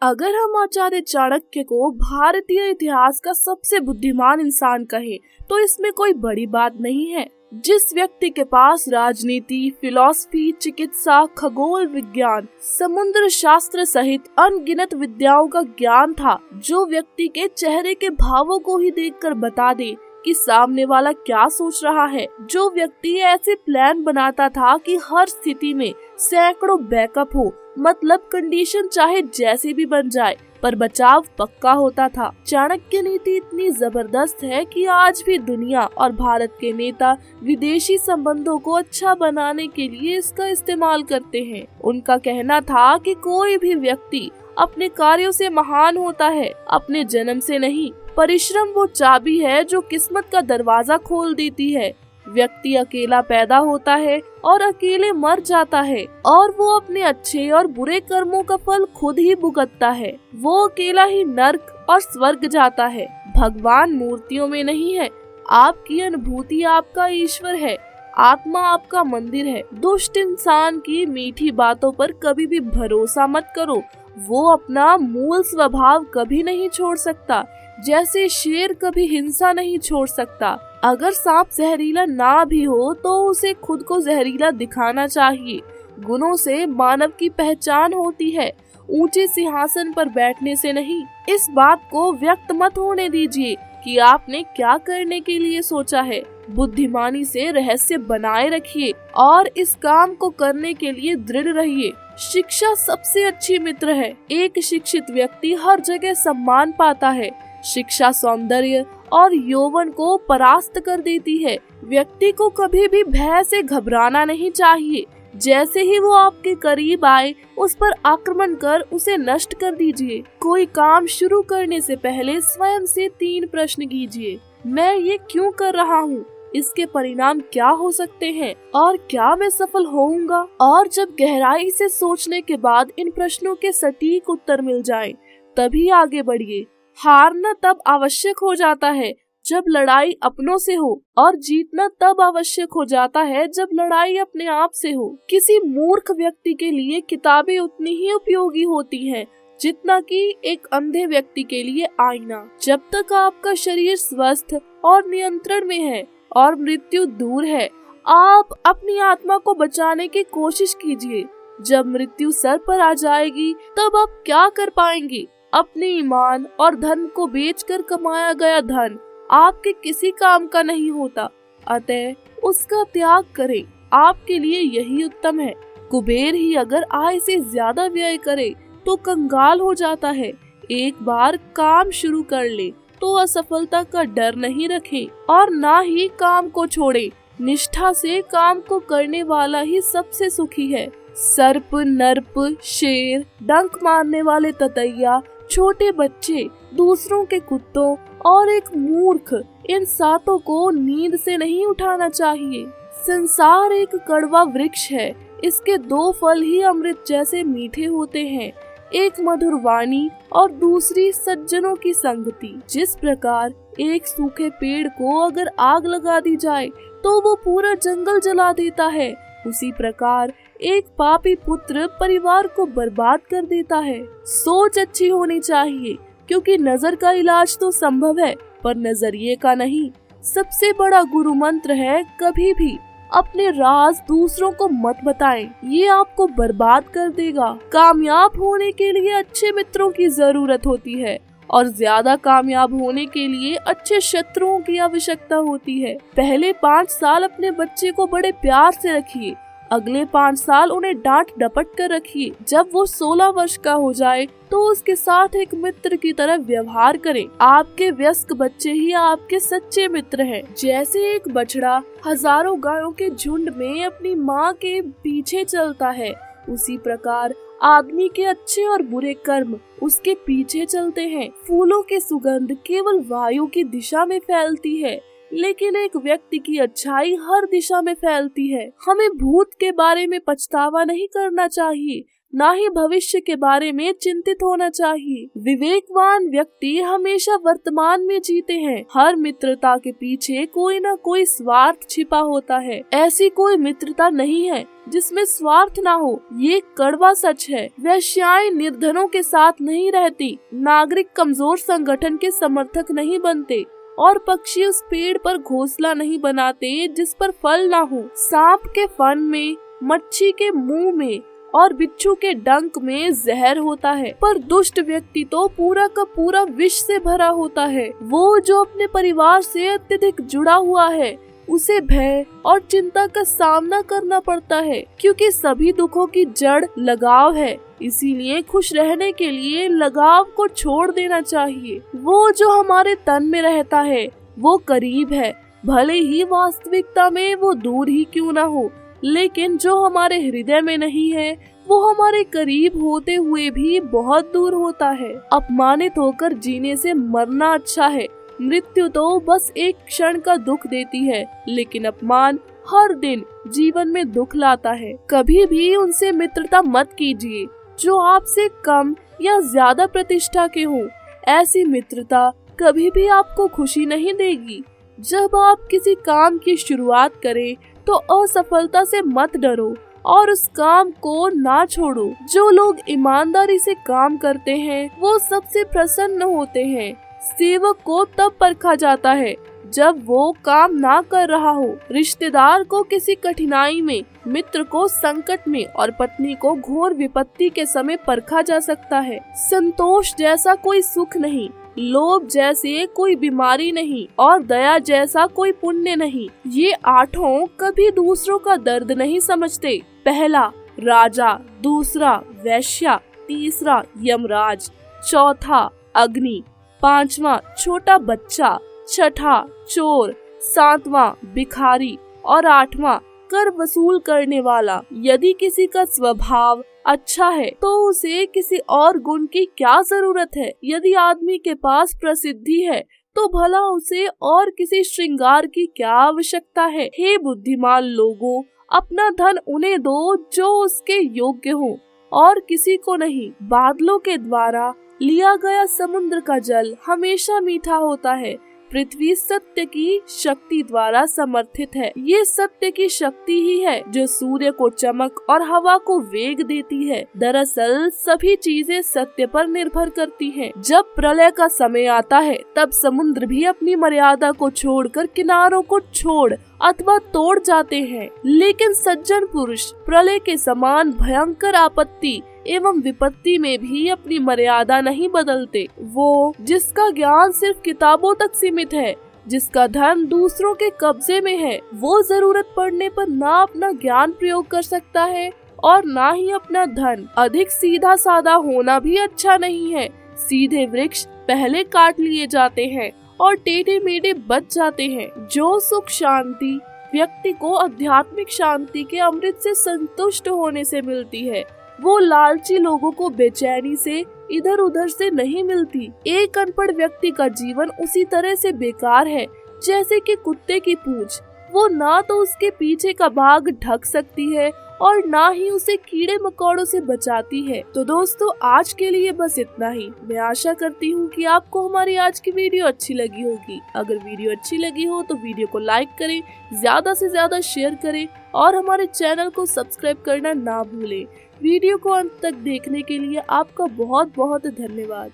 अगर हम आचार्य चाणक्य को भारतीय इतिहास का सबसे बुद्धिमान इंसान कहें, तो इसमें कोई बड़ी बात नहीं है। जिस व्यक्ति के पास राजनीति, फिलॉसफी, चिकित्सा, खगोल विज्ञान, समुद्र शास्त्र सहित अनगिनत विद्याओं का ज्ञान था, जो व्यक्ति के चेहरे के भावों को ही देखकर बता दे कि सामने वाला क्या सोच रहा है, जो व्यक्ति ऐसे प्लान बनाता था कि हर स्थिति में सैकड़ों बैकअप हो, मतलब कंडीशन चाहे जैसी भी बन जाए पर बचाव पक्का होता था। चाणक्य नीति इतनी जबरदस्त है कि आज भी दुनिया और भारत के नेता विदेशी संबंधों को अच्छा बनाने के लिए इसका इस्तेमाल करते हैं। उनका कहना था कि कोई भी व्यक्ति अपने कार्यों से महान होता है, अपने जन्म से नहीं। परिश्रम वो चाबी है जो किस्मत का दरवाजा खोल देती है। व्यक्ति अकेला पैदा होता है और अकेले मर जाता है, और वो अपने अच्छे और बुरे कर्मों का फल खुद ही भुगतता है। वो अकेला ही नर्क और स्वर्ग जाता है। भगवान मूर्तियों में नहीं है। आपकी अनुभूति आपका ईश्वर है, आत्मा आपका मंदिर है। दुष्ट इंसान की मीठी बातों पर कभी भी भरोसा मत करो। वो अपना मूल स्वभाव कभी नहीं छोड़ सकता, जैसे शेर कभी हिंसा नहीं छोड़ सकता। अगर सांप जहरीला ना भी हो तो उसे खुद को जहरीला दिखाना चाहिए। गुणों से मानव की पहचान होती है, ऊंचे सिंहासन पर बैठने से नहीं। इस बात को व्यक्त मत होने दीजिए कि आपने क्या करने के लिए सोचा है। बुद्धिमानी से रहस्य बनाए रखिए और इस काम को करने के लिए दृढ़ रहिए। शिक्षा सबसे अच्छी मित्र है। एक शिक्षित व्यक्ति हर जगह सम्मान पाता है। शिक्षा सौंदर्य और यौवन को परास्त कर देती है। व्यक्ति को कभी भी भय से घबराना नहीं चाहिए। जैसे ही वो आपके करीब आए, उस पर आक्रमण कर उसे नष्ट कर दीजिए। कोई काम शुरू करने से पहले स्वयं से 3 प्रश्न कीजिए। मैं ये क्यों कर रहा हूँ? इसके परिणाम क्या हो सकते हैं? और क्या मैं सफल होऊंगा? और जब गहराई से सोचने के बाद इन प्रश्नों के सटीक उत्तर मिल जाएं, तभी आगे बढ़िए। हारना तब आवश्यक हो जाता है जब लड़ाई अपनों से हो, और जीतना तब आवश्यक हो जाता है जब लड़ाई अपने आप से हो। किसी मूर्ख व्यक्ति के लिए किताबें उतनी ही उपयोगी होती हैं जितना कि एक अंधे व्यक्ति के लिए आईना। जब तक आपका शरीर स्वस्थ और नियंत्रण में है और मृत्यु दूर है, आप अपनी आत्मा को बचाने की कोशिश कीजिए। जब मृत्यु सर पर आ जाएगी, तब आप क्या कर पाएंगे? अपने ईमान और धन को बेचकर कमाया गया धन आपके किसी काम का नहीं होता, अतः उसका त्याग करें। आपके लिए यही उत्तम है। कुबेर ही अगर आय से ज्यादा व्यय करे तो कंगाल हो जाता है। एक बार काम शुरू कर ले तो असफलता का डर नहीं रखे और ना ही काम को छोड़े। निष्ठा से काम को करने वाला ही सबसे सुखी है। सर्प, नर्प, शेर, डंक मारने वाले ततैया, छोटे बच्चे, दूसरों के कुत्तों और एक मूर्ख, इन 7 को नींद से नहीं उठाना चाहिए। संसार एक कड़वा वृक्ष है। इसके 2 फल ही अमृत जैसे मीठे होते हैं, एक मधुर वाणी और दूसरी सज्जनों की संगति। जिस प्रकार एक सूखे पेड़ को अगर आग लगा दी जाए तो वो पूरा जंगल जला देता है, उसी प्रकार एक पापी पुत्र परिवार को बर्बाद कर देता है। सोच अच्छी होनी चाहिए, क्योंकि नजर का इलाज तो संभव है पर नजरिए का नहीं। सबसे बड़ा गुरु मंत्र है, कभी भी अपने राज दूसरों को मत बताएं, ये आपको बर्बाद कर देगा। कामयाब होने के लिए अच्छे मित्रों की जरूरत होती है और ज्यादा कामयाब होने के लिए अच्छे शत्रुओं की आवश्यकता होती है। पहले 5 साल अपने बच्चे को बड़े प्यार से रखिए, अगले 5 साल उन्हें डांट डपट कर रखिए। जब वो 16 वर्ष का हो जाए तो उसके साथ एक मित्र की तरह व्यवहार करें। आपके वयस्क बच्चे ही आपके सच्चे मित्र हैं। जैसे एक बछड़ा हजारों गायों के झुंड में अपनी माँ के पीछे चलता है, उसी प्रकार आदमी के अच्छे और बुरे कर्म उसके पीछे चलते हैं। फूलों की सुगंध केवल वायु की दिशा में फैलती है, लेकिन एक व्यक्ति की अच्छाई हर दिशा में फैलती है। हमें भूत के बारे में पछतावा नहीं करना चाहिए, ना ही भविष्य के बारे में चिंतित होना चाहिए। विवेकवान व्यक्ति हमेशा वर्तमान में जीते हैं। हर मित्रता के पीछे कोई ना कोई स्वार्थ छिपा होता है। ऐसी कोई मित्रता नहीं है जिसमें स्वार्थ ना हो, ये कड़वा सच है। वेश्याएं निर्धनों के साथ नहीं रहती, नागरिक कमजोर संगठन के समर्थक नहीं बनते और पक्षी उस पेड़ पर घोंसला नहीं बनाते जिस पर फल ना हो। सांप के फन में, मच्छी के मुंह में और बिच्छू के डंक में जहर होता है, पर दुष्ट व्यक्ति तो पूरा का पूरा विष से भरा होता है। वो जो अपने परिवार से अत्यधिक जुड़ा हुआ है, उसे भय और चिंता का सामना करना पड़ता है, क्योंकि सभी दुखों की जड़ लगाव है। इसीलिए खुश रहने के लिए लगाव को छोड़ देना चाहिए। वो जो हमारे तन में रहता है वो करीब है, भले ही वास्तविकता में वो दूर ही क्यों ना हो, लेकिन जो हमारे हृदय में नहीं है वो हमारे करीब होते हुए भी बहुत दूर होता है। अपमानित होकर जीने से मरना अच्छा है। मृत्यु तो बस एक क्षण का दुख देती है, लेकिन अपमान हर दिन जीवन में दुख लाता है। कभी भी उनसे मित्रता मत कीजिए जो आपसे कम या ज्यादा प्रतिष्ठा के हों। ऐसी मित्रता कभी भी आपको खुशी नहीं देगी। जब आप किसी काम की शुरुआत करें तो असफलता से मत डरो और उस काम को ना छोड़ो। जो लोग ईमानदारी से काम करते हैं वो सबसे प्रसन्न होते हैं। सेवक को तब परखा जाता है जब वो काम ना कर रहा हो। रिश्तेदार को किसी कठिनाई में, मित्र को संकट में और पत्नी को घोर विपत्ति के समय परखा जा सकता है। संतोष जैसा कोई सुख नहीं, लोभ जैसे कोई बीमारी नहीं और दया जैसा कोई पुण्य नहीं। ये आठों कभी दूसरों का दर्द नहीं समझते। पहला राजा, दूसरा वैश्या, तीसरा यमराज, चौथा अग्नि, पांचवा छोटा बच्चा, छठा चोर, सातवां भिखारी और आठवां कर वसूल करने वाला। यदि किसी का स्वभाव अच्छा है तो उसे किसी और गुण की क्या जरूरत है। यदि आदमी के पास प्रसिद्धि है तो भला उसे और किसी श्रृंगार की क्या आवश्यकता है। हे बुद्धिमान लोगों, अपना धन उन्हें दो जो उसके योग्य हो और किसी को नहीं। बादलों के द्वारा लिया गया समुद्र का जल हमेशा मीठा होता है। पृथ्वी सत्य की शक्ति द्वारा समर्थित है। ये सत्य की शक्ति ही है जो सूर्य को चमक और हवा को वेग देती है। दरअसल सभी चीजें सत्य पर निर्भर करती हैं। जब प्रलय का समय आता है तब समुद्र भी अपनी मर्यादा को छोड़कर किनारों को छोड़ अथवा तोड़ जाते हैं, लेकिन सज्जन पुरुष प्रलय के समान भयंकर आपत्ति एवं विपत्ति में भी अपनी मर्यादा नहीं बदलते। वो जिसका ज्ञान सिर्फ किताबों तक सीमित है, जिसका धन दूसरों के कब्जे में है, वो जरूरत पड़ने पर ना अपना ज्ञान प्रयोग कर सकता है और ना ही अपना धन। अधिक सीधा साधा होना भी अच्छा नहीं है। सीधे वृक्ष पहले काट लिए जाते हैं और टेढ़े मेढ़े बच जाते हैं। जो सुख शांति व्यक्ति को आध्यात्मिक शांति के अमृत से संतुष्ट होने से मिलती है, वो लालची लोगों को बेचैनी से इधर उधर से नहीं मिलती। एक अनपढ़ व्यक्ति का जीवन उसी तरह से बेकार है जैसे कि कुत्ते की पूंछ। वो ना तो उसके पीछे का भाग ढक सकती है और ना ही उसे कीड़े मकोड़ों से बचाती है। तो दोस्तों, आज के लिए बस इतना ही। मैं आशा करती हूँ कि आपको हमारी आज की वीडियो अच्छी लगी होगी। अगर वीडियो अच्छी लगी हो तो वीडियो को लाइक करें, ज्यादा से ज्यादा शेयर करें और हमारे चैनल को सब्सक्राइब करना ना भूलें। वीडियो को अंत तक देखने के लिए आपका बहुत बहुत धन्यवाद।